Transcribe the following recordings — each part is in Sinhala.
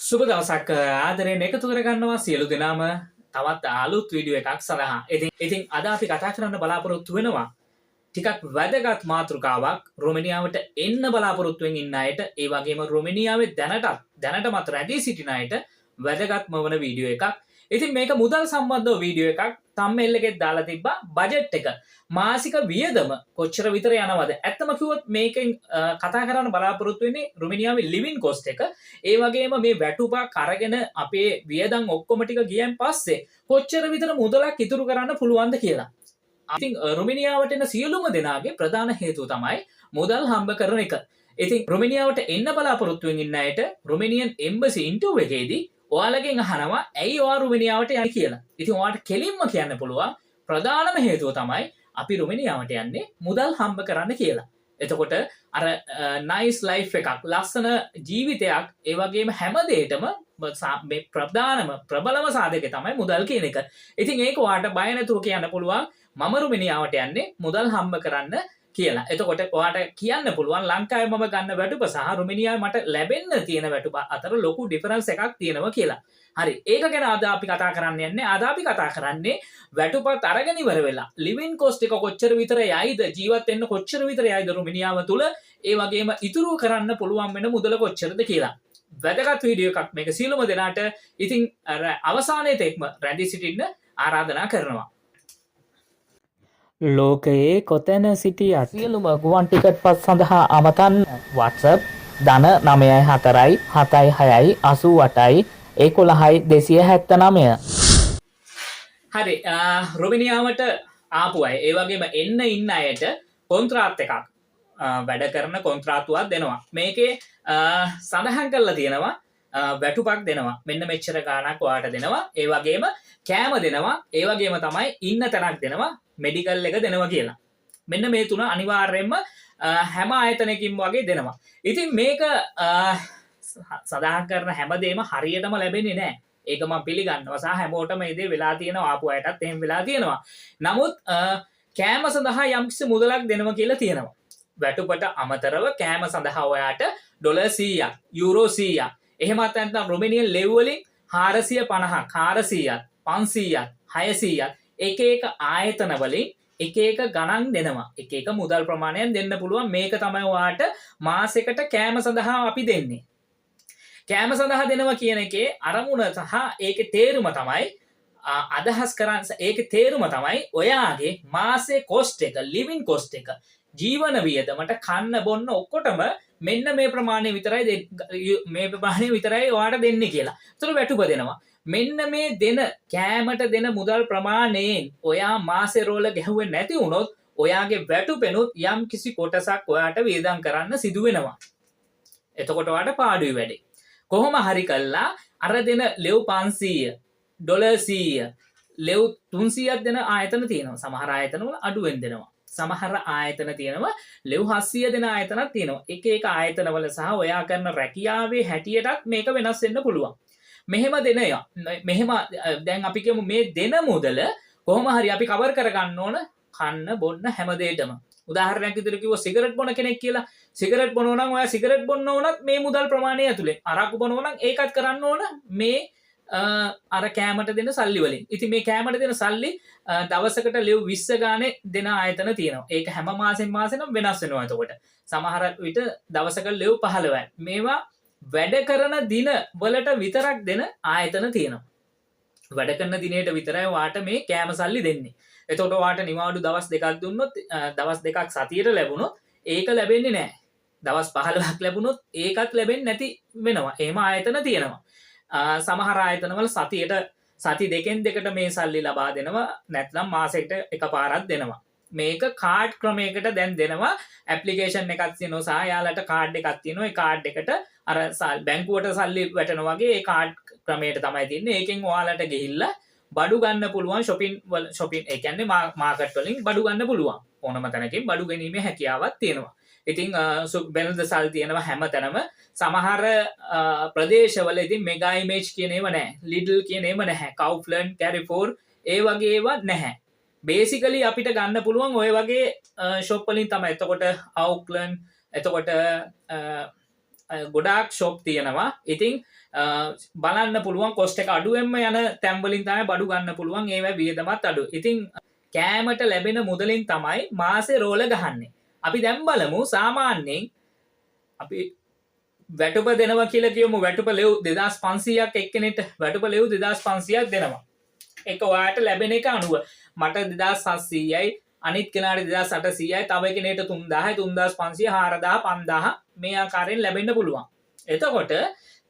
සුබ දවසක් ආදරයෙන් එකතු කරගන්නවා සියලු දෙනාම තවත් අලුත් වීඩියෝ එකක් සඳහා. ඉතින් අද අපි කතා කරන්න බලාපොරොත්තු වෙනවා ටිකක් වැදගත් මාතෘකාවක් රොමේනියාවට එන්න බලාපොරොත්තුවෙන් ඉන්න අයට, ඒ වගේම රොමේනියාවේ දැනටමත් රැඳී සිටින අයට වැදගත්ම වන වීඩියෝ එකක්. ඉතින් මේක මුදල් සම්බන්ධව වීඩියෝ එකක්. තම්බ්නෙල් එකේ දාලා තිබ්බා බජට් එක. මාසික වියදම කොච්චර විතර යනවද? ඇත්තම කිව්වොත් මේකෙන් කතා කරන්න බලාපොරොත්තු වෙන්නේ රොමේනියාවේ ලිවින් කොස්ට් එක. ඒ වගේම මේ වැටුපක් අරගෙන අපේ වියදම් ඔක්කොම ටික ගියන් පස්සේ කොච්චර විතර මුදලක් ඉතුරු කරන්න පුළුවන්ද කියලා. ඉතින් රොමේනියාවට එන සියලුම දෙනාගේ ප්‍රධාන හේතුව තමයි මුදල් හම්බ කරන එක. ඉතින් රොමේනියාවට එන්න බලාපොරොත්තු වෙන ඉන්න අයට රොමේනියන් එම්බසි ඉන්ටර්විව් එකේදී ඔයාලගෙන් අහනවා ඇයි ඔයා රොමේනියාවට යන්නේ කියලා. ඉතින් ඔයාලට කෙලින්ම කියන්න පුළුවන් ප්‍රධානම හේතුව තමයි අපි රොමේනියාවට යන්නේ මුදල් හම්බ කරන්න කියලා. එතකොට අර නයිස් ලයිෆ් එකක්, ලස්සන ජීවිතයක්, ඒ වගේම හැම දෙයකම මේ ප්‍රබලම සාධකය තමයි මුදල් කියන එක. ඉතින් ඒක ඔයාලට බය නැතුව කියන්න පුළුවන් මම රොමේනියාවට යන්නේ මුදල් හම්බ කරන්න කියලා. එතකොට ඔයාලට කියන්න පුළුවන් ලංකාවේ මම ගන්න වැටුප සහ රොමේනියාවේ මට ලැබෙන්න තියෙන වැටුප අතර ලොකු ඩිෆරන්ස් එකක් තියෙනවා කියලා. හරි, ඒක ගැන අද අපි කතා කරන්න යන්නේ. අද අපි කතා කරන්නේ වැටුපත් අරගෙන ඉවර වෙලා ලිවින් කොස්ට් එක කොච්චර විතර යයිද, ජීවත් වෙන්න කොච්චර විතර යයිද රොමේනියාව තුල, ඒ වගේම ඉතුරු කරන්න පුළුවන් වෙන මුදල කොච්චරද කියලා. වැදගත් වීඩියෝ එකක් මේක සියලුම දෙනාට. ඉතින් අවසානයේ තෙක්ම රැඳී සිටින්න ආරාධනා කරනවා. ලෝකයේ කොතැන සිටියත් සියලුම ගුවන් ටිකට් පත් සඳහා අමතන්න WhatsApp ධන 9476881179. හරි, රොමේනියාවට ආපු අය, ඒ වගේම එන්න ඉන්න අයට කොන්ත්‍රාත් එකක්, වැඩ කරන කොන්ත්‍රාත්තුවක් දෙනවා. මේකේ සඳහන් කරලා තියෙනවා වැටුපක් දෙනවා, මෙන්න මෙච්චර ගාණක් ඔයාට දෙනවා, ඒ වගේම කෑම දෙනවා, ඒ වගේම තමයි ඉන්න තැනක් දෙනවා, මෙඩිකල් එක දෙනවා කියලා. මෙන්න මේ තුන අනිවාර්යයෙන්ම හැම ආයතනයකින් වගේ දෙනවා. ඉතින් මේක සඳහන් කරන හැමදේම හරියටම ලැබෙන්නේ නැහැ. ඒක මම පිළිගන්නවා සහ හැමෝටම මේ දේ වෙලා තියෙනවා, ආපු අයටත් එහෙම වෙලා තියෙනවා. නමුත් කෑම සඳහා යම්කිසි මුදලක් දෙනවා කියලා තියෙනවා. වැටුපට අමතරව කෑම සඳහා ඔයාට ඩොලර් 100ක්, යුරෝ 100ක්, එහෙමත් නැත්නම් රොමේනියන් ලෙව් වලින් 450ක්, 400ක්, 500ක්, 600ක් එක එක ආයතන වලින් එක එක ගණන් දෙනවා. එක එක මුදල් ප්‍රමාණයක් දෙන්න පුළුවන්. මේක තමයි ඔයාට මාසෙකට කෑම සඳහා අපි දෙන්නේ. කෑම සඳහා දෙනවා කියන එකේ අරමුණ සහ ඒකේ තේරුම තමයි අදහස් කරන්නේ. ඒකේ තේරුම තමයි ඔයාගේ මාසේ කොස්ට් එක, ලිවින් කොස්ට් එක, ජීවන වියදමට කන්න බොන්න ඔක්කොටම මෙන්න මේ ප්‍රමාණය විතරයි ඔයාට දෙන්නේ කියලා. ඒතර වැටුප දෙනවා. මෙන්න මේ දෙන කෑමට දෙන මුදල් ප්‍රමාණයෙන් ඔයා මාසේ රෝල ගැහුවේ නැති වුණොත් ඔයාගේ වැටුපෙනුත් යම් කිසි කොටසක් ඔයාට වියදම් කරන්න සිදු වෙනවා. එතකොට ඔයාට පාඩුයි වැඩි. කොහොම හරි කළා අර දෙන ලෙව් 500, ඩොලර් 100, ලෙව් 300ක් දෙන ආයතන තියෙනවා. සමහර ආයතනවල අඩුවෙන් දෙනවා. සමහර ආයතන තියෙනවා ලෙව් 700 දෙන ආයතනක් තියෙනවා. එක එක ආයතනවල සහ ඔයා කරන රැකියාවේ හැටියටත් මේක වෙනස් වෙන්න පුළුවන්. මෙහෙම දැන් අපි කියමු මේ දෙන මුදල කොහොම හරි අපි කවර් කරගන්න ඕන කන්න බොන්න හැම දෙයකම. උදාහරණයක් විදිහට කිව්වොත් සිගරට් බොන කෙනෙක් කියලා. සිගරට් බොනවා නම් ඔයා සිගරට් බොන්න ඕනත් මේ මුදල් ප්‍රමාණය ඇතුලේ. අරක්කු බොනවා නම් ඒකත් කරන්න ඕන මේ අර කෑමට දෙන සල්ලි වලින්. ඉතින් මේ කෑමට දෙන සල්ලි දවසකට ලෙව් 20 ගානේ දෙන ආයතන තියෙනවා. ඒක හැම මාසෙම නම් වෙනස් වෙනවා. එතකොට සමහර විට දවසකට ලෙව් 15යි. මේවා වැඩ කරන දින වලට විතරක් දෙන ආයතන තියෙනවා. වැඩ කරන දිනේට විතරයි වාට මේ කෑම සල්ලි දෙන්නේ. එතකොට වාට නිවාඩු දවස් දෙකක් දුන්නොත්, දවස් දෙකක් සතියට ලැබුණොත් ඒක ලැබෙන්නේ නැහැ. දවස් 15ක් ලැබුණොත් ඒකත් ලැබෙන්නේ නැති වෙනවා. එහෙම ආයතන තියෙනවා. සමහර ආයතනවල සති දෙකෙන් දෙකට මේ සල්ලි ලබා දෙනවා, නැත්නම් මාසෙකට එකපාරක් දෙනවා. මේක කාඩ් ක්‍රමයකට දැන් දෙනවා. ඇප්ලිකේෂන් එකක් තියෙනවා සහ යාලට කාඩ් එකක් තියෙනවා. ඒ කාඩ් එකට අර බැංකුවට සල්ලි වැටෙනවා වගේ ඒ කාඩ් ක්‍රමයට තමයි තියන්නේ. ඒකෙන් ඔයාලට ගිහිල්ලා බඩු ගන්න පුළුවන්. ෂොපින් ඒ කියන්නේ මාකට් වලින් බඩු ගන්න පුළුවන්. ඕනම තැනකින් බඩු ගැනීමේ හැකියාවක් තියෙනවා. ඉතින් වෙළඳ සල් තියෙනවා හැම තැනම. සමහර ප්‍රදේශවල ඉතින් මෙගා ඉමේජ් කියන ඒවා නැහැ. ලිඩල් කියන ඒවා නැහැ. කවුෆ්ලන්ඩ්, කැරිෆෝර් ඒ වගේ ඒවා නැහැ. බේසිකලි අපිට ගන්න පුළුවන් ඔය වගේ ෂොප් වලින් තමයි. එතකොට අවුක්ලන්ඩ්, එතකොට ගොඩාක් ෂොප් තියෙනවා. ඉතින් බලන්න පුළුවන් කොස්ට් එක අඩුවෙන්ම යන තැන් වලින් තමයි බඩු ගන්න පුළුවන්. ඒවා වියදමත් අඩු. ඉතින් කෑමට ලැබෙන මුදලින් තමයි මාසේ රෝල ගහන්නේ. අපි දැන් බලමු සාමාන්‍යයෙන් අපි වැටුප දෙනවා කියලා කියමු. වැටුප ලෙව් 2500ක් එක්කෙනෙක්ට වැටුප ලෙව් 2500ක් දෙනවා. ඒක ඔයාට ලැබෙන එක අනුව මට 2700යි අනිත් කෙනාට 2800යි තව කෙනෙක්ට 3000යි 3500 4000 5000 මේ ආකාරයෙන් ලැබෙන්න පුළුවන්. එතකොට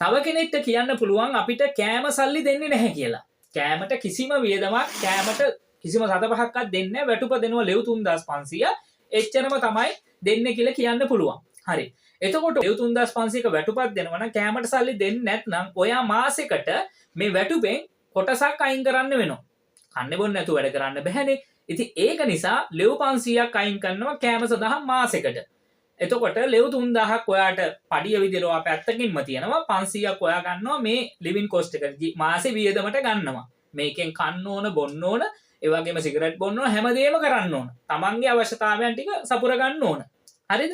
තව කෙනෙක්ට කියන්න පුළුවන් අපිට කෑම සල්ලි දෙන්නේ නැහැ කියලා. කෑමට කිසිම වියදමක් කෑමට කිසිම සතපහක්වත් දෙන්නේ නැහැ. වැටුප දෙනවා ලෙව් 3500 එච්චරම තමයි දෙන්නේ කියලා කියන්න පුළුවන්. හරි. එතකොට ලෙව් 3500ක වැටුපක් දෙනවා නම් කෑමට සල්ලි දෙන්නේ නැත්නම් ඔයා මාසෙකට මේ වැටුපෙන් කොටසක් අයින් කරන්න වෙනවා. කන්නේ බොන්නේ නැතුව වැඩ කරන්න බැහැනේ. ඉතින් ඒක නිසා ලෙව් 500ක් අයින් කරනවා කෑම සඳහා මාසෙකට. එතකොට ලෙව් 3000ක් ඔයාට පඩිය විදිහට ඔයා පැත්තකින්ම තියනවා 500ක් ඔයා ගන්නවා මේ ලිවින් කොස්ට් එක මාසේ වියදමට ගන්නවා. මේකෙන් කන්න ඕන බොන්න ඕන ඒ වගේම සිගරට් බොන්න ඕන හැමදේම කරන්න ඕන. තමන්ගේ අවශ්‍යතාවයන් ටික සපුර ගන්න ඕන. හරිද?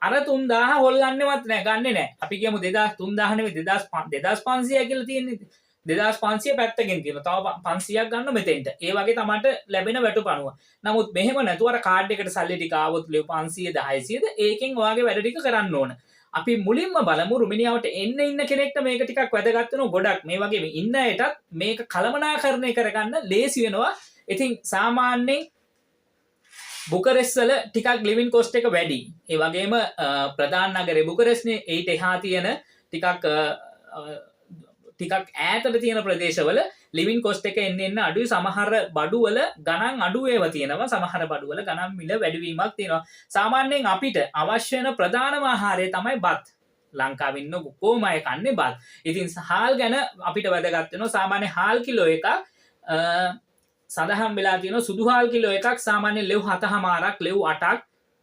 අර 3000 හොල්ලන්නේවත් නැහැ ගන්නෙ නැහැ. අපි කියමු 3000 නෙවෙයි 2500 කියලා තියෙන්නේ. 2500 පැත්තකින් තියෙනවා. තව 500ක් ගන්න මෙතෙන්ට. ඒ වගේ තමයි ලැබෙන වැටුප අනුව. නමුත් මෙහෙම නැතුව අර කාඩ් එකට සල්ලි ටික ආවොත් ලෙව් 500 600ද ඒකෙන් ඔයාගේ වැඩ ටික කරන්න ඕන. අපි මුලින්ම බලමු රුමෙනියාවට ඉන්න කෙනෙක්ට මේක ටිකක් වැදගත් වෙනවා ගොඩක්. මේ වගේ ඉන්න අයටත් මේක කළමනාකරණය කරගන්න ලේසි වෙනවා. ඉතින් සාමාන්‍යයෙන් බුකරෙස්ට් වල ටිකක් ලිවින් කොස්ට් එක වැඩි. ඒ වගේම ප්‍රධාන නගරේ බුකරෙස්ට්නේ ඊට එහා තියෙන ටිකක් ඈතට තියෙන ප්‍රදේශවල ලිවින් කොස්ට් එක එන්න අඩුයි. සමහර බඩුවල ගණන් අඩු ඒවා තියෙනවා. සමහර බඩුවල ගණන් මිල වැඩිවීමක් තියෙනවා. සාමාන්‍යයෙන් අපිට අවශ්‍ය වෙන ප්‍රධානම ආහාරය තමයි බත්. ලංකාවේ ඉන්න කොහොම අය කන්නේ බත්. ඉතින් හාල් ගැන අපිට වැදගත් වෙනවා. සාමාන්‍ය හාල් කිලෝ එකක් සඳහන් වෙලා තියෙනවා සුදු හාල් කිලෝ එකක් සාමාන්‍ය ලෙව් 7මාරක් ලෙව් 8ක්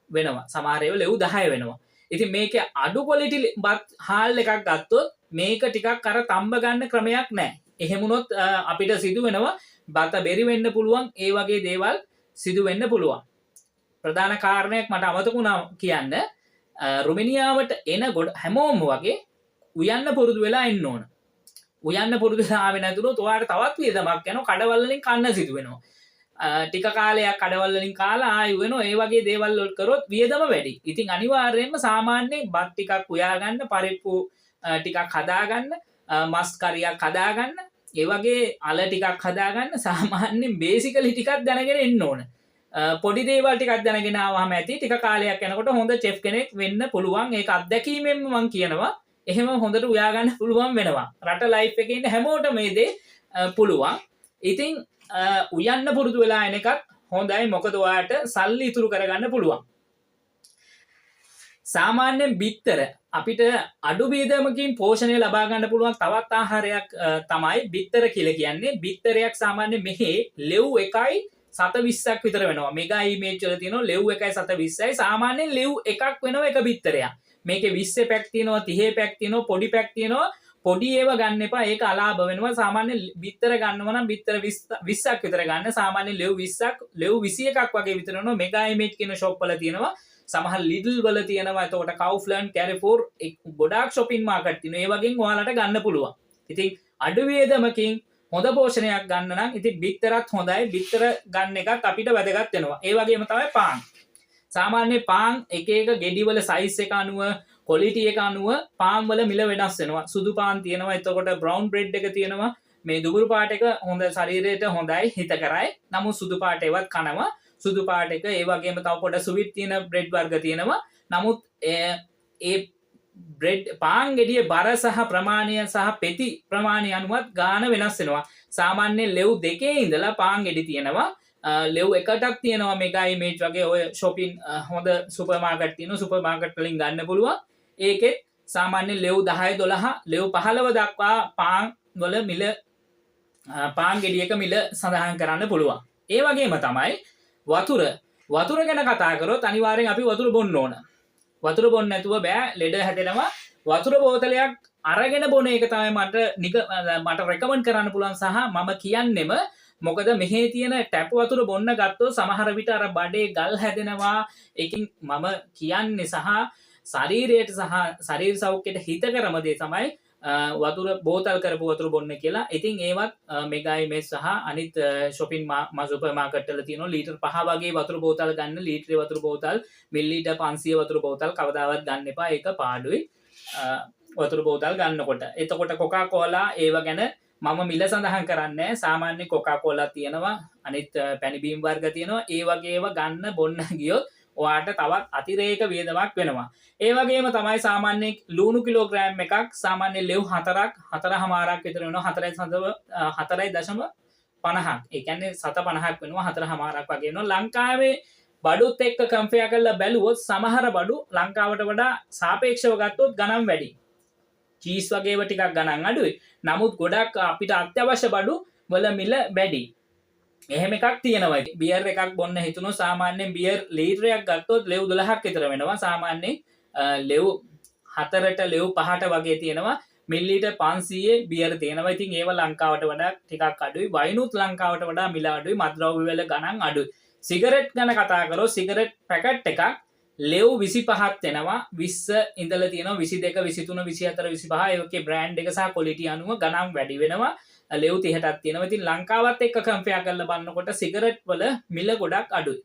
වෙනවා. සමහර ඒවා ලෙව් 10 වෙනවා. ඉතින් මේකේ අඩු ක්වොලිටි බත් හාල් එකක් ගත්තොත් මේක ටිකක් අර තම්බ ගන්න ක්‍රමයක් නැහැ. එහෙමුණොත් අපිට සිදු වෙනවා බත බෙරි වෙන්න පුළුවන්. ඒ වගේ දේවල් සිදු වෙන්න පුළුවන්. ප්‍රධාන කාරණයක් මට අමතක වුණා කියන්න රුමෙනියාවට එන හැමෝම වගේ උයන්න පුරුදු වෙලා එන්න ඕන. උයන්න පුරුදු ආවෙ නැතුනොත් ඔයාලට තවත් වියදමක් යනවා. කඩවල වලින් කන්න සිදු වෙනවා. ටික කාලයක් කඩවල වලින් කාලා ආයෙ වෙනවා. ඒ වගේ දේවල් වල කරොත් වියදම වැඩි. ඉතින් අනිවාර්යයෙන්ම සාමාන්‍යයෙන් බත් ටිකක් උයා ගන්න, පරිප්පු ටිකක් හදාගන්න, මස් කරියක් හදාගන්න, ඒ වගේ අල ටිකක් හදාගන්න සාමාන්‍යයෙන් බේසිකලි ටිකක් දැනගෙන එන්න ඕන. පොඩි දේවල් ටිකක් දැනගෙන ආවම ඇති ටික කාලයක් යනකොට හොඳ චෙෆ් කෙනෙක් වෙන්න පුළුවන්. ඒක අත්දැකීමෙන්ම මම කියනවා. එහෙම හොඳට උයා ගන්න පුළුවන් වෙනවා. රට ලයිෆ් එකේ ඉන්න හැමෝටම මේ දේ පුළුවන්. ඉතින් උයන්න පුරුදු වෙලා එන එකත් හොඳයි. මොකද ඔයාට සල්ලි ඉතුරු කරගන්න පුළුවන්. සාමාන්‍යයෙන් බිත්තර අපිට අඩු වියදමකින් පෝෂණය ලබා ගන්න පුළුවන් තවත් ආහාරයක් තමයි බිත්තර කියලා කියන්නේ. බිත්තරයක් සාමාන්‍යයෙන් මෙහි ලෙව් 1.720ක් විතර වෙනවා. මෙගා ඉමේජ් වල තියෙනවා ලෙව් 1.720යි. සාමාන්‍යයෙන් ලෙව් එකක් වෙනවා එක බිත්තරයක්. මේකේ 20 පැක් තියෙනවා 30 පැක් තියෙනවා පොඩි පැක් තියෙනවා. පොඩි ඒවා ගන්න එපා. ඒක අලාභ වෙනවා. සාමාන්‍ය බිත්තර ගන්නවා නම් බිත්තර 20ක් විතර ගන්න. සාමාන්‍ය ලෙව් 20ක් ලෙව් 21ක් වගේ විතර වෙනවා. මෙගා ඉමේජ් කියන ෂොප් වල තියෙනවා. සමහර ලිඩල් වල තියෙනවා. එතකොට කවුෆ්ලන්ඩ්, කැරිෆෝර් ගොඩාක් shopping market තියෙනවා. ඒ වගේන් ඔයාලට ගන්න පුළුවන්. ඉතින් අඩු වියදමකින් හොඳ පෝෂණයක් ගන්න නම් ඉතින් බිත්තරත් හොඳයි. බිත්තර ගන්න එකත් අපිට වැදගත් වෙනවා. ඒ වගේම තමයි පාන්. සාමාන්‍ය පාන් එක එක ගෙඩි වල සයිස් එක අනුව ක්වොලිටි එක අනුව පාන් වල මිල වෙනස් වෙනවා. සුදු පාන් තියෙනවා. එතකොට බ්‍රවුන් බ්‍රෙඩ් එක තියෙනවා. මේ දුබුරු පාට එක හොඳ ශරීරයට හොඳයි හිතකරයි. නමුත් සුදු පාට ඒවත් කනවා. සුදු පාට එක ඒ වගේම තව පොඩ සුවිත් තියෙන බ්‍රෙඩ් වර්ග තියෙනවා. නමුත් ඒ බ්‍රෙඩ් පාන් ගෙඩියේ බර සහ ප්‍රමාණය සහ පෙති ප්‍රමාණය අනුවත් ගාන වෙනස් වෙනවා. සාමාන්‍ය ලෙව් 2 ඉඳලා පාන් ගෙඩි තියෙනවා. ලෙව් එකටක් තියෙනවා මෙගා ඉමේජ් වගේ ඔය shopping හොඳ සුපර් මාකට් තියෙනවා. සුපර් මාකට් වලින් ගන්න පුළුවන්. ඒකෙත් සාමාන්‍ය ලෙව් 10 12 ලෙව් 15 දක්වා පාන් වල මිල පාන් ගෙඩියක මිල සඳහන් කරන්න පුළුවන්. ඒ වගේම තමයි වතුර ගැන කතා කරොත් අනිවාර්යෙන් අපි වතුර බොන්න ඕන. වතුර බොන්න නැතුව බෑ ලෙඩ හැදෙනවා. වතුර බෝතලයක් අරගෙන බොන එක තමයි මට රෙකමන්ඩ් කරන්න පුළුවන් සහ මම කියන්නෙම. මොකද මෙහි තියෙන ටැප් වතුර බොන්න ගත්තොත් සමහර විට අර බඩේ ගල් හැදෙනවා. ඒකින් මම කියන්නේ සහ ශරීරයට සහ ශරීර සෞඛ්‍යයට හිතකරම දේ තමයි වතුර බෝතල් කරපු වතුර බොන්න කියලා. ඉතින් ඒවත් මෙගා ඉමේජ් සහ අනිත් shopping සුපර් මාකට් වල තියෙන ලීටර් 5 වගේ වතුර බෝතල් ගන්න. ලීටරේ වතුර බෝතල් මිලිලීටර් 500 වතුර බෝතල් කවදාවත් ගන්න එපා. ඒක පාඩුයි. වතුර බෝතල් ගන්නකොට. එතකොට කොකා කෝලා ඒව ගැන මම මිල සඳහන් කරන්නේ. සාමාන්‍ය කොකා කෝලා තියෙනවා, අනිත් පැණි බීම් වර්ග තියෙනවා. ඒ වගේව ගන්න බොන්න ගියොත් ඔයාට තවත් අතිරේක වියදමක් වෙනවා. ඒ වගේම තමයි සාමාන්‍ය ලුණු කිලෝග්‍රෑම් එකක් සාමාන්‍ය ලෙව් 4.5ක් විතර වෙනවා. 4.50ක්. ඒ කියන්නේ 7.50ක් වෙනවා. 4.5ක් වගේ වෙනවා. ලංකාවේ බඩුත් එක්ක කම්පෙයාර් කරලා බැලුවොත් සමහර බඩු ලංකාවට වඩා සාපේක්ෂව ගත්තොත් ගණන් වැඩි. චීස් වගේව ටිකක් ගණන් අඩුයි. නමුත් ගොඩක් අපිට අත්‍යවශ්‍ය බඩු වල මිල වැඩි. එහෙම එකක් තියෙනවා. බියර් එකක් බොන්න හිතුනොත් සාමාන්‍යයෙන් බියර් ලීටරයක් ගත්තොත් ලෙව් 12ක් විතර වෙනවා. සාමාන්‍යයෙන් ලෙව් 4ට ලෙව් 5ට වගේ තියෙනවා. මිලිලීටර් 500 බියර් තියෙනවා. ඉතින් ඒව ලංකාවට වඩා ටිකක් අඩුයි. වයිනුත් ලංකාවට වඩා මිල අඩුයි. මත්ද්‍රව්‍ය වල ගණන් අඩුයි. සිගරට් ගැන කතා කරොත් සිගරට් පැකට් එකක් ලෙව් 25ක් වෙනවා. 20 ඉඳලා තියෙනවා 22 23 24 25. ඒකේ බ්‍රෑන්ඩ් එක සහ ක්වොලිටි අනුව ගණන් වැඩි වෙනවා. ලෙව් 30ටක් තියෙනවා. ඉතින් ලංකාවත් එක්ක කම්පෙයාර් කරලා බලනකොට සිගරට් වල මිල ගොඩක් අඩුයි.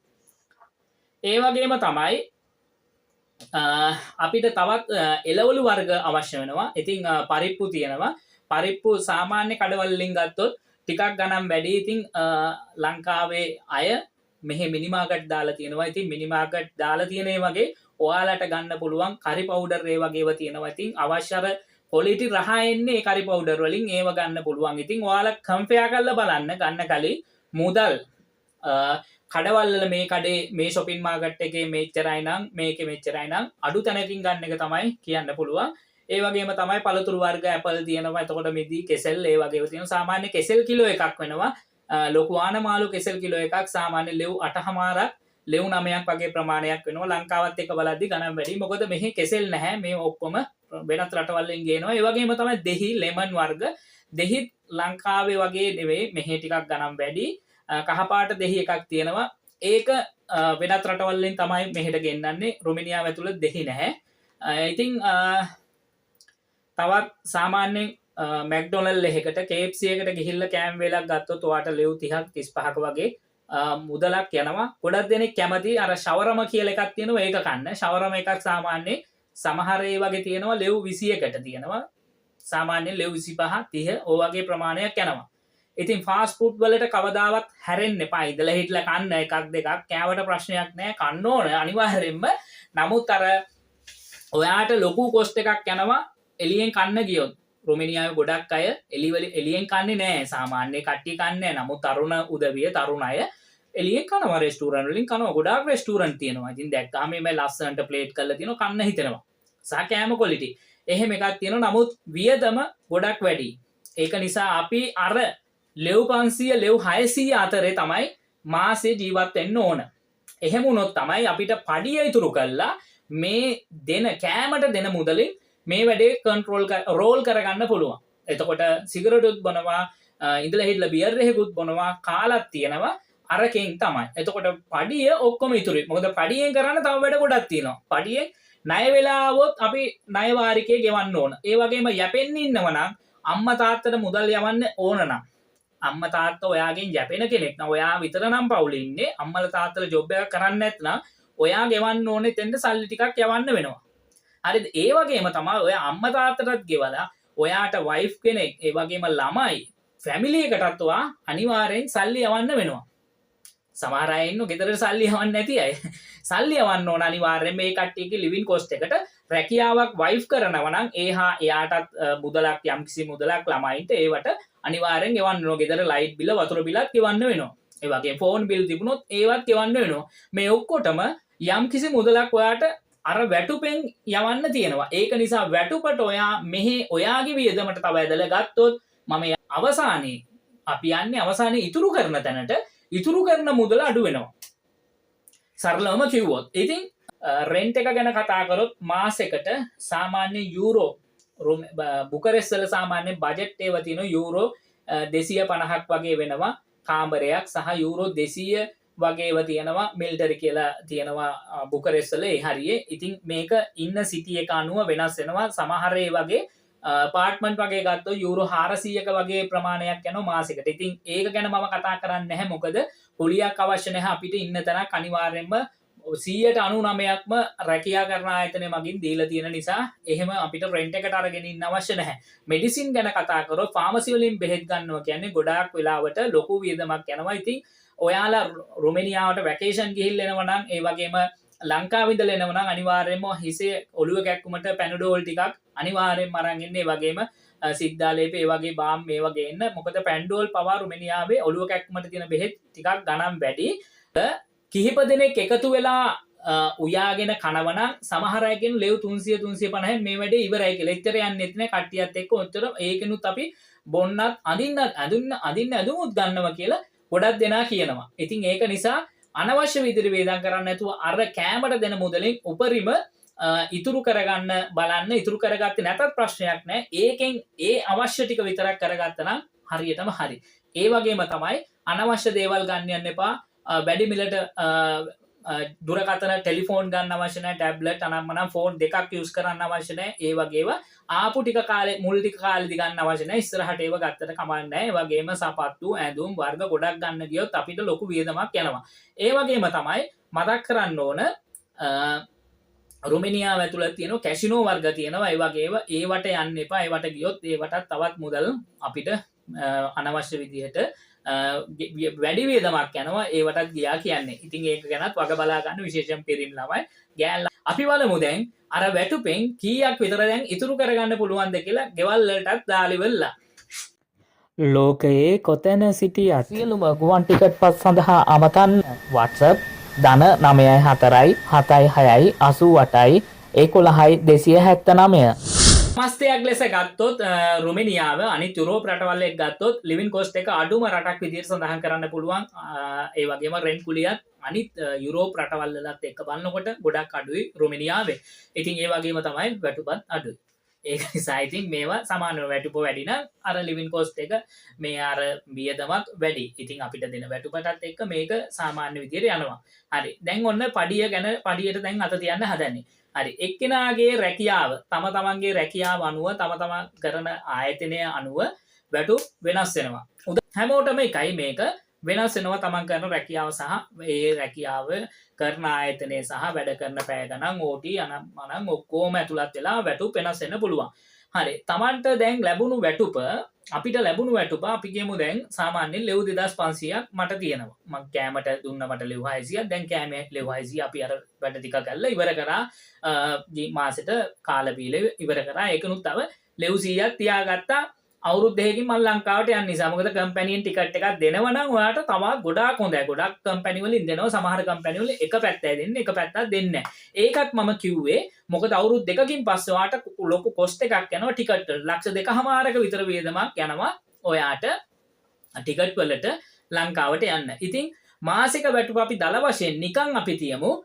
ඒ වගේම තමයි අපිට තවත් එළවලු වර්ග අවශ්‍ය වෙනවා. ඉතින් පරිප්පු තියෙනවා. පරිප්පු සාමාන්‍ය කඩවල වලින් ගත්තොත් ටිකක් ගණන් වැඩි. ඉතින් ලංකාවේ අය මෙහි මිනි මාකට් දාලා තියෙනවා. ඉතින් මිනි මාකට් දාලා තියෙන ඒ වගේ ඔයාලට ගන්න පුළුවන් කරි පවුඩර් ඒ වගේව තියෙනවා. ඉතින් අවශ්‍ය අර ක්වොලිටි රහ එන්නේ ඒ කරි පවුඩර් වලින් ඒව ගන්න පුළුවන්. ඉතින් ඔයාලා කම්පෙයාර් කරලා බලන්න ගන්න කලින් මුදල් කඩවල් වල මේ කඩේ මේ shopping මාකට් එකේ මෙච්චරයි නම් මේකේ මෙච්චරයි නම් අඩු තැනකින් ගන්න එක තමයි කියන්න පුළුවන්. ඒ වගේම තමයි පළතුරු වර්ග ඇපල් තියෙනවා. එතකොට මිදි කෙසෙල් ඒ වගේව තියෙනවා. සාමාන්‍ය කෙසෙල් කිලෝ එකක් වෙනවා. ලොකු ආනමාළු කෙසෙල් කිලෝ එකක් සාමාන්‍ය ලෙව් 8.5ක් ලෙව් 9ක් වගේ ප්‍රමාණයක් වෙනවා. ලංකාවත් එක්ක බලද්දි ගණන් වැඩි. මොකද මෙහි කෙසෙල් නැහැ. මේ ඔක්කොම වෙනත් රටවල් වලින් ගේනවා. ඒ වගේම තමයි දෙහි ලෙමන් වර්ග. දෙහි ලංකාවේ වගේ නෙවෙයි. මෙහි ටිකක් ගණන් වැඩි. කහපාට දෙහි එකක් තියෙනවා. ඒක වෙනත් රටවල් වලින් තමයි මෙහෙට ගෙන්නන්නේ. රුමේනියාව ඇතුළත දෙහි නැහැ. ඉතින් තවත් සාමාන්‍යයෙන් මැක්ඩොනල්ඩ් එකකට KFC එකට ගිහිල්ලා කෑම වේලක් ගත්තොත් ඔයාට ලෙව් 30ක් 35ක වගේ මුදලක් යනවා. ගොඩක් දෙනෙක් කැමති අර ෂවරම කියලා එකක් තියෙනවා ඒක කන්න. ෂවරම එකක් සාමාන්‍යයෙන් සමහර ඒ වගේ තියෙනවා ලෙව් 21කට තියෙනවා. සාමාන්‍යයෙන් ලෙව් 25 30 ඔය වගේ ප්‍රමාණයක් යනවා. ඉතින් ෆාස්ට් ෆුඩ් වලට කවදාවත් හැරෙන්න එපා. ඉඳලා හිටලා කන්න එකක් දෙකක් කෑවට ප්‍රශ්නයක් නැහැ. කන්න ඕන අනිවාර්යෙන්ම. නමුත් අර ඔයාට ලොකු කොස්ට් එකක් යනවා එළියෙන් කන්න ගියොත්. රුමේනියාවේ ගොඩක් අය එළියෙන් කන්නේ නැහැ. සාමාන්‍ය කට්ටිය කන්නේ නැහැ. නමුත් තරුණ උදවිය තරුණ අය එළියෙන් කනවා. රෙස්ටුරන්ට් වලින් කනවා. ගොඩාක් රෙස්ටුරන්ට් තියෙනවා. ඉතින් දැක්කාම මේ ලස්සනට ප්ලේට් කරලා තියෙනවා කන්න හිතෙනවා. සහ කෑම ක්වොලිටි. එහෙම එකක් තියෙනවා. නමුත් වියදම ගොඩක් වැඩි. ඒක නිසා අපි අර ලෙව් 500 ලෙව් 600 අතරේ තමයි මාසේ ජීවත් වෙන්න ඕන. එහෙම වුණොත් තමයි අපිට පඩිය ඉතුරු කරලා මේ කෑමට දෙන මුදලින් මේ වැඩේ රෝල් කරගන්න පුළුවන්. එතකොට සිගරටුත් බොනවා, ඉඳලා හිටලා බියර් එකකුත් බොනවා, කාලක් තියෙනවා. අරකින් තමයි. එතකොට පඩිය ඔක්කොම ඉතුරුයි. මොකද පඩියෙන් කරන්න තව වැඩ ගොඩක් තියෙනවා. පඩියෙන් ණය වෙලාවොත් අපි ණය වාරිකේ ගෙවන්න ඕන. ඒ වගේම යැපෙන්න ඉන්නව නම් අම්මා තාත්තට මුදල් යවන්න ඕන නම් අම්මා තාත්තා ඔයාගෙන් යැපෙන කෙනෙක් නම් ඔයා විතර නම් පවුලේ ඉන්නේ. අම්මලා තාත්තලා ජොබ් එකක් කරන්නේ නැත්නම් ඔයා ගෙවන්න ඕනේ තෙන්ද සල්ලි ටිකක් යවන්න වෙනවා. හරිද? ඒ වගේම තමයි ඔය අම්මා තාත්තටත් ගෙවලා ඔයාට වයිෆ් කෙනෙක් ඒ වගේම ළමයි ෆැමිලි එකටත් ඔයා අනිවාර්යෙන් සල්ලි යවන්න වෙනවා. සමහර අය ඉන්නෝ ගෙදරට සල්ලි යවන්න නැති අය. සල්ලි යවන්න ඕන අනිවාර්යෙන් මේ කට්ටියගේ ලිවිං කොස්ට් එකට. රැකියාවක් වයිෆ් කරනවා නම් එයාටත් මුදලක් යම්කිසි මුදලක් ළමයින්ට ඒවට අනිවාර්යෙන් ගෙවන්න ඕන. ගෙදර ලයිට් බිල වතුර බිලත් ගෙවන්න වෙනවා. ඒ වගේ ෆෝන් බිල් තිබුණොත් ඒවත් ගෙවන්න වෙනවා. මේ ඔක්කොටම යම්කිසි මුදලක් ඔයාට අර වැටුපෙන් යවන්න තියෙනවා. ඒක නිසා වැටුපට ඔයා මෙහි ඔයාගේ වියදමට තව ඇදලා ගත්තොත් මම අවසානයේ අපි යන්නේ අවසානයේ ඉතුරු කරන තැනට ඉතුරු කරන මුදල අඩු වෙනවා. සරලවම කිව්වොත්. ඉතින් රෙන්ට් එක ගැන කතා කරොත් මාසෙකට සාමාන්‍ය යූරෝ බුකරෙස්ට් වල සාමාන්‍ය බජට් ඒවා තියෙනවා යූරෝ 250ක් වගේ වෙනවා කාමරයක් සහ යූරෝ 200 වගේව තියෙනවා මිල්ටරි කියලා තියෙනවා බුකරෙස්වල ඒ හරියේ. ඉතින් මේක ඉන්න සිටි එක අනුව වෙනස් වෙනවා. සමහර ඒ වගේ පාර්ට්මන්ට් වගේ ගත්තොත් යූරෝ 400ක වගේ ප්‍රමාණයක් යනවා මාසෙකට. ඉතින් ඒක ගැන මම කතා කරන්නේ නැහැ. මොකද කුලියක් අවශ්‍ය නැහැ අපිට ඉන්න තැනක් අනිවාර්යෙන්ම 99%ක්ම රැකියා කරන ආයතනය මගින් දීලා තියෙන නිසා එහෙම අපිට රෙන්ට් එකට අරගෙන ඉන්න අවශ්‍ය නැහැ. මෙඩිසින් ගැන කතා කරොත් ෆාමසි වලින් බෙහෙත් ගන්නවා කියන්නේ ගොඩාක් වෙලාවට ලොකු වියදමක් යනවා. ඉතින් ඔයාලා රුමේනියාවට වැකේෂන් ගිහිල්ලා එනවා නම් ඒ වගේම ලංකාවේ ඉඳලා එනවා නම් අනිවාර්යයෙන්ම හිසේ ඔළුව කැක්කුමට පැනඩෝල් ටිකක් අනිවාර්යයෙන්ම අරන් ඉන්න. ඒ වගේම සිද්ධාලේප ඒ වගේ බාම් මේ වගේ එන්න. මොකද පැන්ඩෝල් පවා රුමේනියාවේ ඔළුව කැක්කුමට තියෙන බෙහෙත් ටිකක් ගණන් වැඩි. කිහිප දෙනෙක් එකතු වෙලා උයාගෙන කනවනම් සමහර අයගෙන ලෙව් 300 350 මේ වැඩේ ඉවරයි කියලා. එච්චර යන්නෙත් නෑ කට්ටියත් එක්ක. ඔච්චර ඒකෙනුත් අපි බොන්නත් අඳින්න ඇදුමුත් ගන්නවා කියලා ගොඩක් දෙනා කියනවා. ඉතින් ඒක නිසා අනවශ්‍ය විදිහට වේදම් කරන්න නැතුව අර කෑමට දෙන මුදලින් උපරිම ඉතුරු කරගන්න බලන්න. ඉතුරු කරගත්තේ නැතත් ප්‍රශ්නයක් නෑ. ඒකෙන් ඒ අවශ්‍ය ටික විතරක් කරගත්තා නම් හරියටම හරි. ඒ වගේම තමයි අනවශ්‍ය දේවල් ගන්න යන්න එපා. වැඩි මිලට දුරකථන ටෙලිෆෝන් ගන්න අවශ්‍ය නැහැ. ටැබ්ලට් අනම්මනම් ෆෝන් දෙකක් යූස් කරන්න අවශ්‍ය නැහැ. ඒ වගේම ආපු ටික කාලේ මුල් ටික කාලෙදි ගන්න අවශ්‍ය නැහැ. ඉස්සරහට ඒව ගත්තට කමක් නැහැ. ඒ වගේම සපත්තු ඇඳුම් වර්ග ගොඩක් ගන්න ගියොත් අපිට ලොකු වියදමක් යනවා. ඒ වගේම තමයි මතක් කරන්න ඕන රුමේනියාව ඇතුළත තියෙන කැසිනෝ වර්ග තියෙනවා. ඒ වගේම ඒවට යන්න එපා. ඒවට ගියොත් ඒවටත් තවත් මුදල් අපිට අනවශ්‍ය විදිහට වැඩි වේදමක් යනවා. ඒවටත් ගියා කියන්නේ. ඉතින් ඒක ගැනත් වග බලා ගන්න විශේෂයෙන් පිරිමි ළමයි ගෑල්ලා. අපි බලමු දැන් අර වැටුපෙන් කීයක් විතර දැන් ඉතුරු කරගන්න පුළුවන්ද කියලා ගෙවල් වලටත් දාලිවලා. ලෝකයේ කොතැන සිටියත් සියලුම ගුවන් ටිකට් පත් සඳහා අමතන්න WhatsApp ධන 94යි 76යි 88යි 11යි 279. මස්තයක් ලෙස ගත්තොත් රුමේනියාව අනිත් යුරෝප රටවල් එක්ක ගත්තොත් ලිවින් කොස්ට් එක අඩුම රටක් විදිහට සඳහන් කරන්න පුළුවන්. ඒ වගේම රෙන්ට් කුලියත් අනිත් යුරෝප රටවල් වලත් එක්ක බලනකොට ගොඩක් අඩුයි රුමේනියාවේ. ඉතින් ඒ වගේම තමයි වැටුපත් අඩුයි. ඒක නිසා ඉතින් මේවා සමානව වැටුප වැඩි නම් අර ලිවින් කොස්ට් එක මේ අර වියදමක් වැඩි. ඉතින් අපිට දෙන වැටුපටත් එක්ක මේක සාමාන්‍ය විදිහට යනවා. හරි. දැන් ඔන්න පඩියට දැන් අත තියන්න හදන්නේ. හරි. එක්කෙනාගේ රැකියාව තම තමන්ගේ රැකියාව අනුව තම තමන් කරන ආයතනය අනුව වැටුප් වෙනස් වෙනවා. හැමෝටම එකයි මේක වෙනස් වෙනවා. තමන් කරන රැකියාව සහ ඒ රැකියාව කරන ආයතනය සහ වැඩ කරන පැය ගණන් OT අනම්මනම් ඔක්කොම ඇතුළත් වෙලා වැටුප් වෙනස් වෙන්න පුළුවන්. හරි. තමන්ට දැන් ලැබුණු වැටුප අපිට ලැබුණු වැටුප අපි කියමු දැන් සාමාන්‍යයෙන් ලෙව් 2500ක් මට තියෙනවා. මම කෑමට දුන්න මට ලෙව් 600ක්. දැන් කෑමේ ලෙව් 600 අපි අර වැඩ ටික කරලා ඉවර කරා. මාසෙට කාලා බීලා ඉවර කරා. ඒකනුත් තව ලෙව් 100ක් තියාගත්තා. අවුරුදු දෙකකින් මම ලංකාවට යන්න නිසා. මොකද කම්පැනියෙන් ටිකට් එකක් දෙනවා නම් ඔයාට තවත් ගොඩාක් හොඳයි. ගොඩක් කම්පැනි වලින් දෙනවා. සමහර කම්පැනි වල එක පැත්තයි දෙන්නේ, එක පැත්තක් දෙන්නේ නැහැ. ඒකත් මම කිව්වේ මොකද අවුරුදු දෙකකින් පස්සේ ඔයාට ලොකු කොස්ට් එකක් යනවා ටිකට් වල. ලක්ෂ 2.5ක විතර වියදමක් යනවා ඔයාට ටිකට් වලට ලංකාවට යන්න. ඉතින් මාසික වැටුප අපි දල වශයෙන් නිකන් අපි තියමු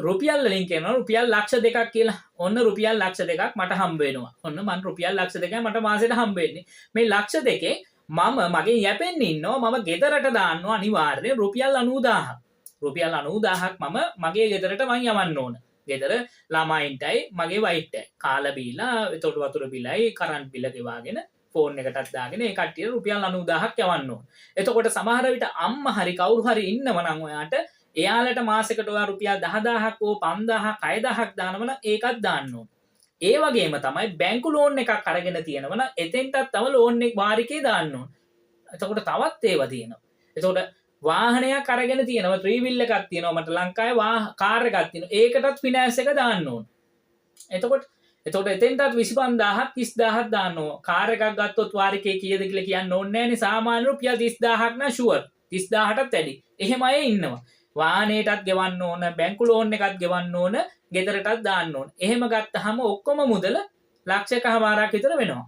රුපියල් වලින් කියනවා රුපියල් ලක්ෂ 2ක් කියලා. ඔන්න රුපියල් ලක්ෂ 2ක් මට හම්බ වෙනවා. ඔන්න මම රුපියල් ලක්ෂ 2යි මට මාසෙට හම්බ වෙන්නේ. මේ ලක්ෂ 2කේ මම මගේ යැපෙන්න ඉන්නවා. මම ගෙදරට දාන්නවා අනිවාර්යයෙන් රුපියල් 90000ක්. රුපියල් 90000ක් මම මගේ ගෙදරට මං යවන්න ඕන. ගෙදර ළමයින්ටයි මගේ වයිෆ්ටයි කාලා බීලා එතකොට වතුර බිලයි කරන්ට් බිල ගෙවාගෙන ෆෝන් එකටත් දාගෙන ඒ කට්ටියට රුපියල් 90000ක් යවන්න ඕන. එතකොට සමහර විට අම්මා හරි කවුරු හරි ඉන්නව නම් ඔයාට එයාලට මාසෙකට ඔයා රුපියල් 10000ක් හෝ 5000ක් 6000ක් දානවනම් ඒකත් දාන්න ඕන. ඒ වගේම තමයි බැංකු ලෝන් එකක් අරගෙන තියෙනවනම් එතෙන්ටත් තව ලෝන් එක වාරිකේ දාන්න ඕන. එතකොට තවත් ඒවා තියෙනවා. එතකොට වාහනයක් අරගෙන තියෙනවා 3 wheel එකක් තියෙනවා මට ලංකාවේ කාර් එකක් තියෙනවා. ඒකටත් ෆිනෑන්ස් එක දාන්න ඕන. එතකොට එතෙන්ටත් 25000ක් 30000ක් දාන්න ඕන. කාර් එකක් ගත්තොත් වාරිකේ කීයද කියලා කියන්න ඕනේ නැහැ නේ. සාමාන්‍ය රුපියල් 30000ක් නා ෂුවර්. 30000ටත් වැඩි. එහෙම අය ඉන්නවා. වාහනයටත් ගෙවන්න ඕන, බැංකු ලෝන් එකත් ගෙවන්න ඕන, ගෙදරටත් දාන්න ඕන. එහෙම ගත්තාම ඔක්කොම මුදල ලක්ෂයකමාරක් විතර වෙනවා.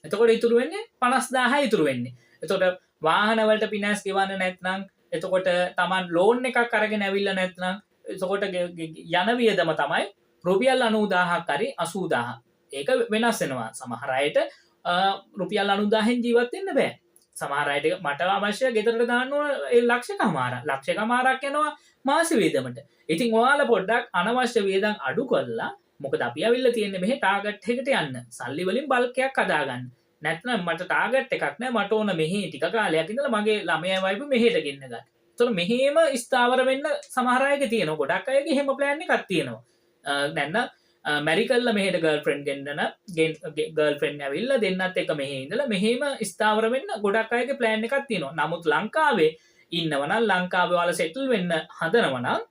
එතකොට ඉතුරු වෙන්නේ 50000 ඉතුරු වෙන්නේ. එතකොට වාහන වලට ෆිනෑන්ස් ගෙවන්න නැත්නම්, එතකොට Taman ලෝන් එකක් අරගෙන ඇවිල්ලා නැත්නම්, එතකොට යන වියදම තමයි රුපියල් 90000ක් හරි 80000. ඒක වෙනස් වෙනවා. සමහර අයට රුපියල් 90000න් ජීවත් වෙන්න බෑ. සමහර අයට මට අවශ්‍ය ගෙදරට දාන්න ඕන ඒ ලක්ෂකමාරක් යනවා මාස වියදමට. ඉතින් ඔයාලා පොඩ්ඩක් අනවශ්‍ය වියදම් අඩු කරලා මොකද අපි අවිල්ල තියෙන්නේ මෙහෙ ටාගට් එකට යන්න. සල්ලි වලින් බල්ක් එකක් හදාගන්න. නැත්නම් මට ටාගට් එකක් නැහැ. මට ඕන මෙහි ටික කාලයක් ඉඳලා මගේ ළමයා වයිෆ් මෙහෙට ගෙන්න ගන්න. ඒතකොට මෙහෙම ස්ථාවර වෙන්න සමහර අයගේ තියෙනවා. ගොඩක් අයගේ එහෙම ප්ලෑන් එකක් තියෙනවා. නැත්නම් මැරි කල්ලා මෙහෙට ගර්ල්ෆ්‍රෙන්ඩ් ගෙන්නන ගර්ල්ෆ්‍රෙන්ඩ් ඇවිල්ලා දෙන්නත් එක මෙහෙ ඉඳලා මෙහෙම ස්ථාවර වෙන්න ගොඩක් අයගේ ප්ලෑන් එකක් තියෙනවා. නමුත් ලංකාවේ ඉන්නවනම් ලංකාවේ වල සෙටල් වෙන්න හදනවනම්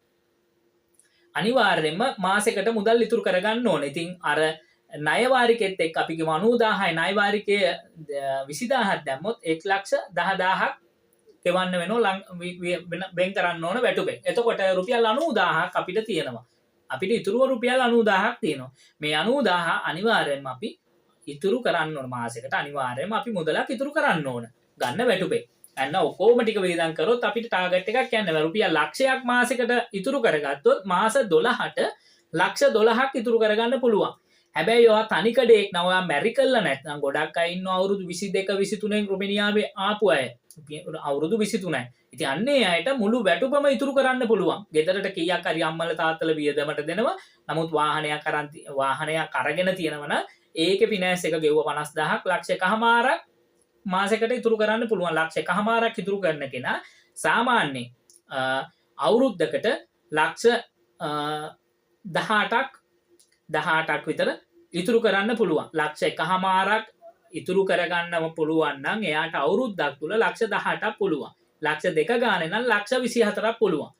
අනිවාර්යෙන්ම මාසෙකට මුදල් ඉතුරු කරගන්න ඕනේ. ඉතින් අර ණය වාරිකෙත් එක්ක අපි කිව්ව 90000යි ණය වාරිකය 20000ක් දැම්මොත් 110000ක් ගෙවන්න වෙනවා වෙන් කරන්න ඕන වැටුපෙන්. එතකොට රුපියල් 90000ක් අපිට තියෙනවා. අපිට ඉතුරුව රුපියල් 90000ක් තියෙනවා. මේ 90000 අනිවාර්යෙන්ම අපි ඉතුරු කරන්න ඕන මාසෙකට. අනිවාර්යෙන්ම අපි මුදලක් ඉතුරු කරන්න ඕන. ගන්න වැටුපේ. අන්න ඔක්කොම ටික වේදම් කරොත් අපිට ටාගට් එකක් යන්න බෑ. රුපියල් ලක්ෂයක් මාසෙකට ඉතුරු කරගත්තොත් මාස 12ට ලක්ෂ 12ක් ඉතුරු කරගන්න පුළුවන්. හැබැයි ඔයා තනිකඩේක් නම් ඔයා මැරි කළා නැත්නම් ගොඩක් අය ඉන්නවා අවුරුදු 22 23 රුමේනියාවේ ආපු අය. අවුරුදු 23යි. ඉතින් අන්නේ අයට මුළු වැටුපම ඉතුරු කරන්න පුළුවන්. ගෙදරට කීයක් හරි අම්මලා තාත්තලා වියදමට දෙනවා. නමුත් වාහනයක් අරගෙන තියෙනවනම් ඒකේ ෆිනෑන්ස් එක ගෙවුව 50000ක් ලක්ෂයකමාරක් මාසෙකට ඉතුරු කරන්න පුළුවන්. ලක්ෂයකමාරක් ඉතුරු කරන කෙනා සාමාන්‍යයෙන් අවුරුද්දකට ලක්ෂ 18ක් විතර ඉතුරු කරන්න පුළුවන්. ලක්ෂයකමාරක් ඉතුරු කරගන්නම පුළුවන් නම් එයාට අවුරුද්දක් තුල ලක්ෂ 18ක් පුළුවන්. ලක්ෂ 2 ගානේ නම් ලක්ෂ 24ක් පුළුවන්.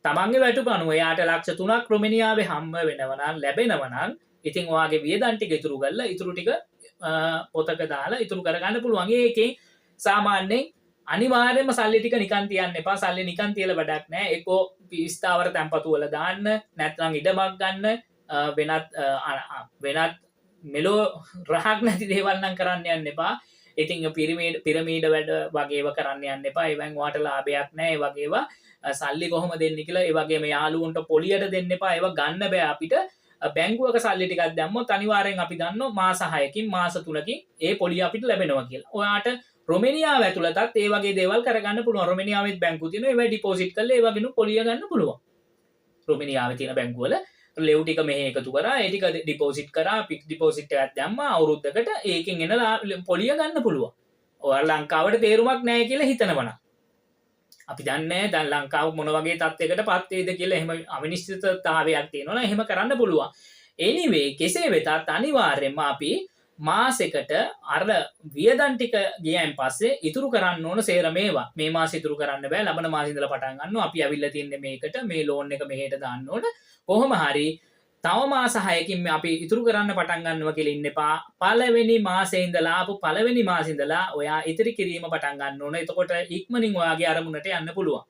තමන්ගේ වැටුප අනුව එයාට ලක්ෂ 3ක් රුමේනියාවේ හම්බ වෙනවා නම් ලැබෙනවා නම් ඉතින් ඔයාගේ වියදම් ටික ඉතුරු කරලා ඉතුරු ටික පොතක දාලා ඉතුරු කරගන්න පුළුවන්. ඒකේ සාමාන්‍යයෙන් අනිවාර්යයෙන්ම සල්ලි ටික නිකන් තියන්න එපා. සල්ලි නිකන් තියලා වැඩක් නැහැ. ඒකෝ ස්ථාවර තැන්පතු වල දාන්න, නැත්නම් ඉඩමක් ගන්න, වෙනත් මෙලෝ රහක් නැති දේවල් නම් කරන්න යන්න එපා. ඉතින් පිරමීඩ වැඩ වගේව කරන්න යන්න එපා. ඒවෙන් ඔයාට ලාභයක් නැහැ. ඒ වගේව සල්ලි කොහොම දෙන්නේ කියලා ඒ වගේම යාළුවන්ට පොලියට දෙන්න එපා. ඒව ගන්න බෑ අපිට. බැංකුවක සල්ලි ටිකක් දැම්මොත් අනිවාර්යෙන් අපි දන්නවා මාස 6කින් මාස 3කින් ඒ පොලිය අපිට ලැබෙනවා කියලා. ඔයාට රොමේනියාව ඇතුළතත් ඒ වගේ දේවල් කරගන්න පුළුවන්. රොමේනියාවෙත් බැංකු තියෙනවා. ඒවා ඩිපොසිට් කරලා ඒ වගේනු පොලිය ගන්න පුළුවන්. රොමේනියාවේ තියෙන බැංකුවල ලෙව් ටික මෙහෙ එකතු කරා ඒ ටික ඩිපොසිට් කරා ෆික්ස් ඩිපොසිට් එකක් දැම්මා අවුරුද්දකට ඒකෙන් එන පොලිය ගන්න පුළුවන්. ඔයාලා ලංකාවට තේරුමක් නැහැ කියලා හිතනවනම් අපි දන්නේ දැන් ලංකාව මොන වගේ තත්යකට පත් වේද කියලා එහෙම අවිනිශ්චිතතාවයක් තියෙනවා නම් එහෙම කරන්න පුළුවන්. anyway කෙසේ වෙතත් අනිවාර්යයෙන්ම අපි මාසෙකට අර වියදම් ටික ගියන් පස්සේ ඉතුරු කරන්න ඕන සේරම මේවා. මේ මාසෙ ඉතුරු කරන්න බෑ. ලබන මාසෙ ඉඳලා පටන් ගන්නවා. අපි අවිල්ල තින්නේ මේකට මේ ලෝන් එක මෙහෙට දාන්න ඕන. කොහොම හරි තව මාස 6කින් අපි ඉතුරු කරන්න පටන් ගන්නවා කියලා ඉන්න එපා. පළවෙනි මාසේ ඉඳලා ආපු පළවෙනි මාසේ ඉඳලා ඔයා ඉතිරි කිරීම පටන් ගන්න ඕන. එතකොට ඉක්මනින් ඔයාගේ අරමුණට යන්න පුළුවන්.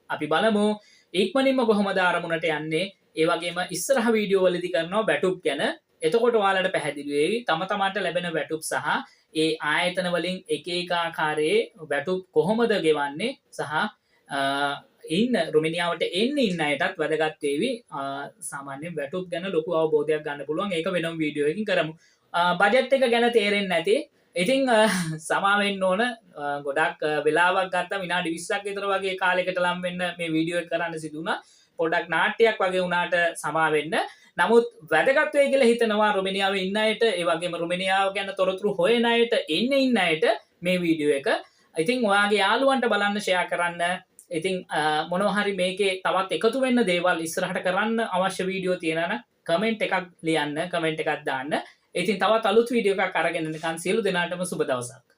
අපි බලමු ඉක්මනින්ම කොහොමද අරමුණට යන්නේ. ඒ වගේම ඉස්සරහ වීඩියෝ වලදී කරනවා වැටුප් ගැන. එතකොට ඔයාලට පැහැදිලි වෙයි තම තමාට ලැබෙන වැටුප් සහ ඒ ආයතන වලින් එක එක ආකාරයේ වැටුප් කොහොමද ගෙවන්නේ සහ ඉන්න රුමේනියාවට ඉන්න අයටත් වැදගත් වේවි. සාමාන්‍යයෙන් වැටුප් ගැන ලොකු අවබෝධයක් ගන්න පුළුවන්. ඒක වෙනම වීඩියෝ එකකින් කරමු. බජට් එක ගැන තේරෙන්නේ නැති ඉතින් සමා වෙන්න ඕන. ගොඩක් වෙලාවක් ගත්තා විනාඩි 20ක් විතර වගේ කාලයකට ලම් වෙන්න මේ වීඩියෝ එක කරන්න සිදු වුණා. පොඩක් නාට්‍යයක් වගේ වුණාට සමා වෙන්න. නමුත් වැදගත් වෙයි කියලා හිතනවා රුමේනියාවේ ඉන්න අයට, ඒ වගේම රුමේනියාව ගැන තොරතුරු හොයන අයට, ඉන්න අයට මේ වීඩියෝ එක. ඉතින් ඔයාගේ යාළුවන්ට බලන්න ෂෙයා කරන්න. ඉතින් මොනවා හරි මේකේ තවත් එකතු වෙන්න දේවල් ඉස්සරහට කරන්න අවශ්‍ය වීඩියෝ තියෙනවා නම් කමෙන්ට් එකක් ලියන්න, කමෙන්ට් එකක් දාන්න. ඉතින් තවත් අලුත් වීඩියෝ එකක් අරගෙන එනකන් සියලු දෙනාටම සුබ දවසක්.